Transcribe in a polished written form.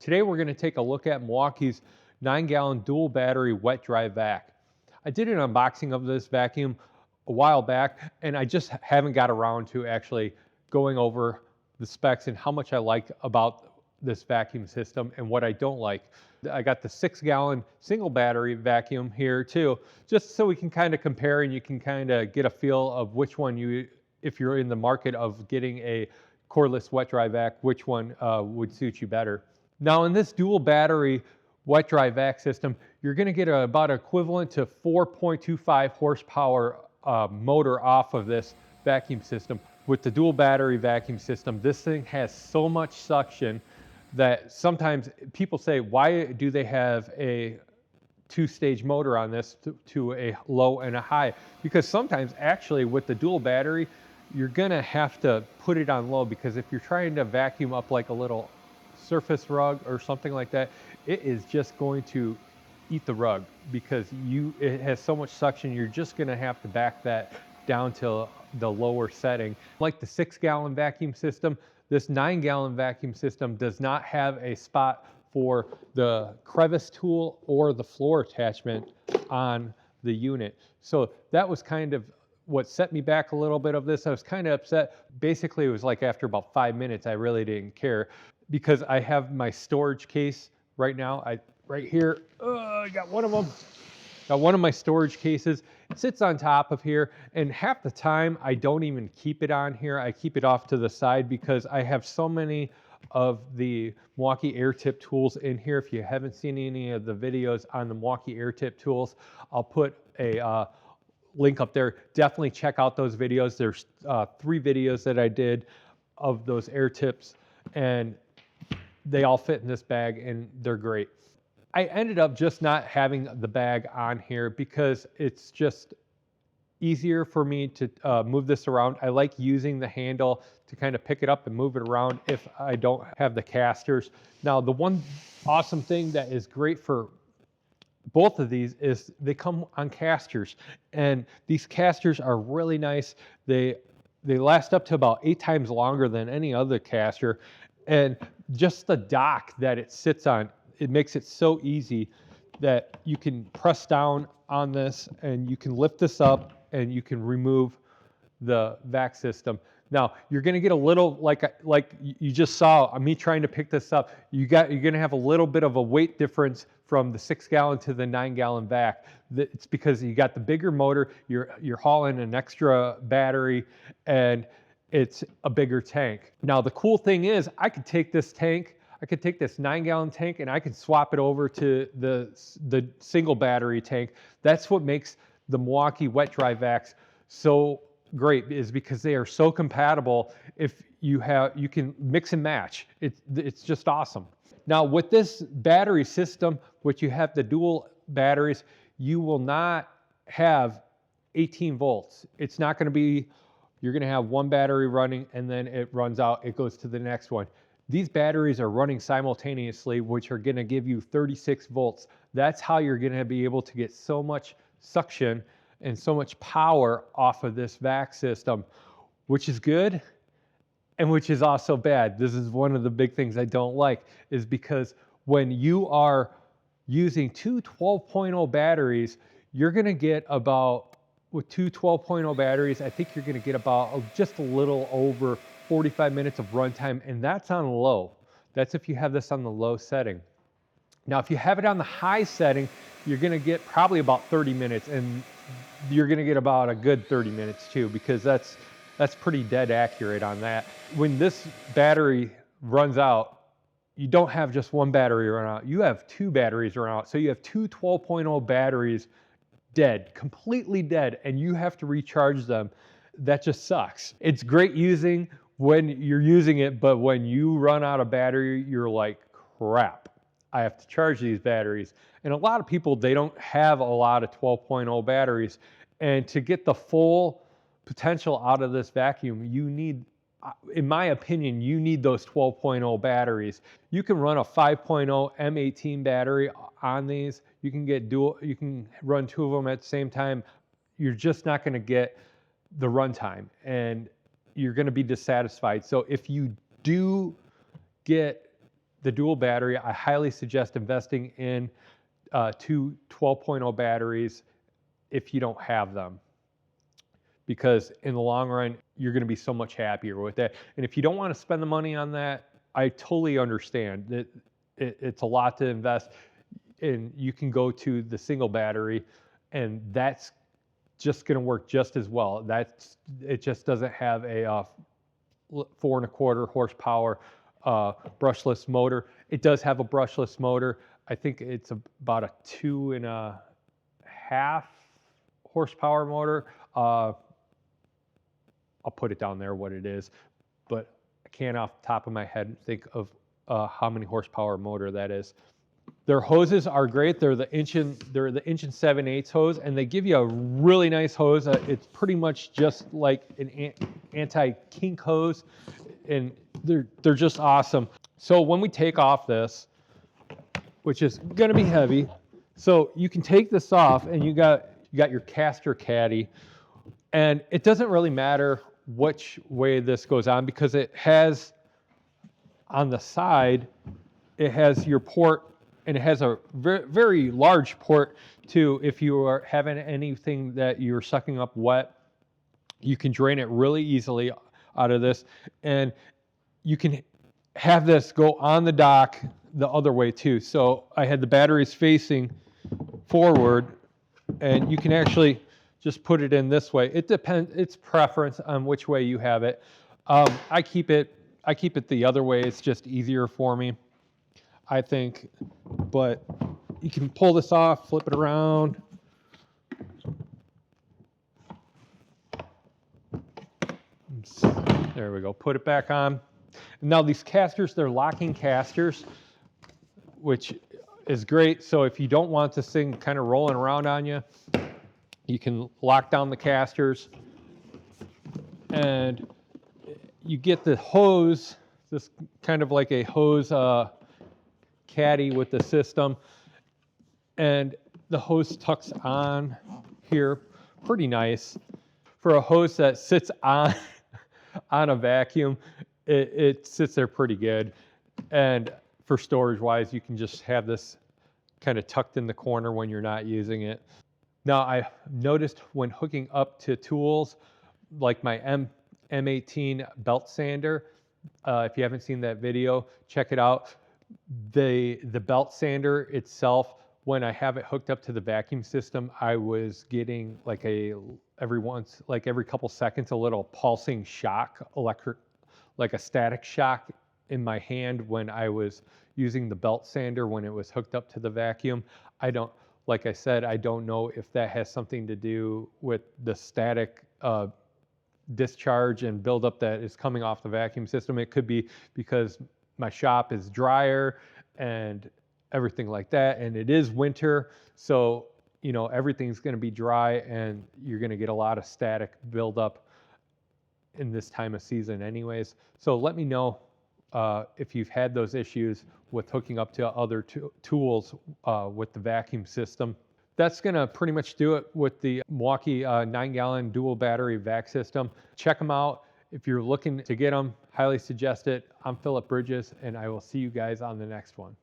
Today we're going to take a look at Milwaukee's 9-gallon dual battery wet dry vac. I did an unboxing of this vacuum a while back and I just haven't got around to actually going over the specs and how much I like about this vacuum system and what I don't like. I got the 6-gallon single battery vacuum here too, just so we can kind of compare and you can kind of get a feel of which one if you're in the market of getting a cordless wet dry vac, which one would suit you better. Now in this dual battery wet dry vac system, you're going to get about equivalent to 4.25 horsepower motor off of this vacuum system. With the dual battery vacuum system, this thing has so much suction that sometimes people say, why do they have a two-stage motor on this to a low and a high? Because sometimes actually with the dual battery, you're gonna have to put it on low, because if you're trying to vacuum up like a little surface rug or something like that, it is just going to eat the rug because it has so much suction. You're just gonna have to back that down to the lower setting. Like the 6-gallon vacuum system, this 9-gallon vacuum system does not have a spot for the crevice tool or the floor attachment on the unit. So that was kind of what set me back a little bit of this. I was kind of upset. Basically, it was like after about 5 minutes, I really didn't care because I have my storage case right now. Right here, I got one of them. Got one of my storage cases. It sits on top of here, and half the time I don't even keep it on here. I keep it off to the side because I have so many of the Milwaukee air tip tools in here. If you haven't seen any of the videos on the Milwaukee air tip tools, I'll put a link up there. Definitely check out those videos. There's 3 videos that I did of those air tips, and they all fit in this bag and they're great. I ended up just not having the bag on here because it's just easier for me to move this around. I like using the handle to kind of pick it up and move it around if I don't have the casters. Now, the one awesome thing that is great for both of these is they come on casters, and these casters are really nice. They last up to about 8 times longer than any other caster, and just the dock that it sits on, it makes it so easy that you can press down on this and you can lift this up and you can remove the vac system. Now you're going to get a little, like you just saw me trying to pick this up, you're going to have a little bit of a weight difference from the 6-gallon to the 9-gallon vac. It's because you got the bigger motor, you're hauling an extra battery, and it's a bigger tank. Now the cool thing is I could take this 9-gallon tank and I could swap it over to the single battery tank. That's what makes the Milwaukee wet dry vacs so great, is because they are so compatible. If you can mix and match. It's just awesome. Now with this battery system, which you have the dual batteries, you will not have 18 volts. It's not going to be, you're going to have one battery running and then it runs out, it goes to the next one. These batteries are running simultaneously, which are going to give you 36 volts. That's how you're going to be able to get so much suction and so much power off of this vac system, which is good and which is also bad. This is one of the big things I don't like, is because when you are using 2 12.0 batteries, you're going to get about, with 2 12.0 batteries, I think you're going to get about just a little over 45 minutes of runtime, and that's on low. That's if you have this on the low setting. Now, if you have it on the high setting, you're going to get probably about 30 minutes, and you're going to get about a good 30 minutes too, because that's pretty dead accurate on that. When this battery runs out, you don't have just one battery run out. You have 2 batteries run out. So you have 2 12.0 batteries dead, completely dead, and you have to recharge them. That just sucks. It's great using when you're using it, but when you run out of battery, you're like, crap, I have to charge these batteries. And a lot of people, they don't have a lot of 12.0 batteries. And to get the full potential out of this vacuum, you need, in my opinion, you need those 12.0 batteries. You can run a 5.0 M18 battery on these. You can run 2 of them at the same time. You're just not going to get the runtime, and you're going to be dissatisfied. So if you do get the dual battery, I highly suggest investing in two 12.0 batteries if you don't have them, because in the long run, you're going to be so much happier with that. And if you don't want to spend the money on that, I totally understand that it's a lot to invest in. You can go to the single battery, and that's just going to work just as well. It just doesn't have a 4.25 horsepower brushless motor. It does have a brushless motor. I think it's about a 2.5 horsepower motor. I'll put it down there what it is, but I can't off the top of my head think of how many horsepower motor that is. Their hoses are great. They're the inch and 7/8 hose, and they give you a really nice hose. It's pretty much just like an anti-kink hose, and they're just awesome. So when we take off this, which is going to be heavy, so you can take this off, and you got your caster caddy, and it doesn't really matter which way this goes on, because it has on the side, it has your port. And it has a very, very large port too. If you are having anything that you're sucking up wet, you can drain it really easily out of this. And you can have this go on the dock the other way too. So I had the batteries facing forward, and you can actually just put it in this way. It depends, it's preference on which way you have it. I keep it the other way. It's just easier for me, I think. But you can pull this off, flip it around. There we go, put it back on. Now these casters, they're locking casters, which is great. So if you don't want this thing kind of rolling around on you, you can lock down the casters, and you get the hose, this kind of like a hose caddy with the system, and the hose tucks on here pretty nice. For a hose that sits on a vacuum, it sits there pretty good. And for storage wise, you can just have this kind of tucked in the corner when you're not using it. Now I noticed when hooking up to tools like my M18 belt sander, if you haven't seen that video, check it out. The belt sander itself, when I have it hooked up to the vacuum system, I was getting like every couple seconds, a little pulsing shock, like a static shock in my hand when I was using the belt sander when it was hooked up to the vacuum. Like I said, I don't know if that has something to do with the static discharge and buildup that is coming off the vacuum system. It could be because my shop is drier and everything like that, and it is winter, so everything's going to be dry, and you're going to get a lot of static buildup in this time of season anyways. So let me know if you've had those issues with hooking up to other tools with the vacuum system. That's going to pretty much do it with the Milwaukee 9-gallon dual battery vac system. Check them out. If you're looking to get them, highly suggest it. I'm Philip Bridges, and I will see you guys on the next one.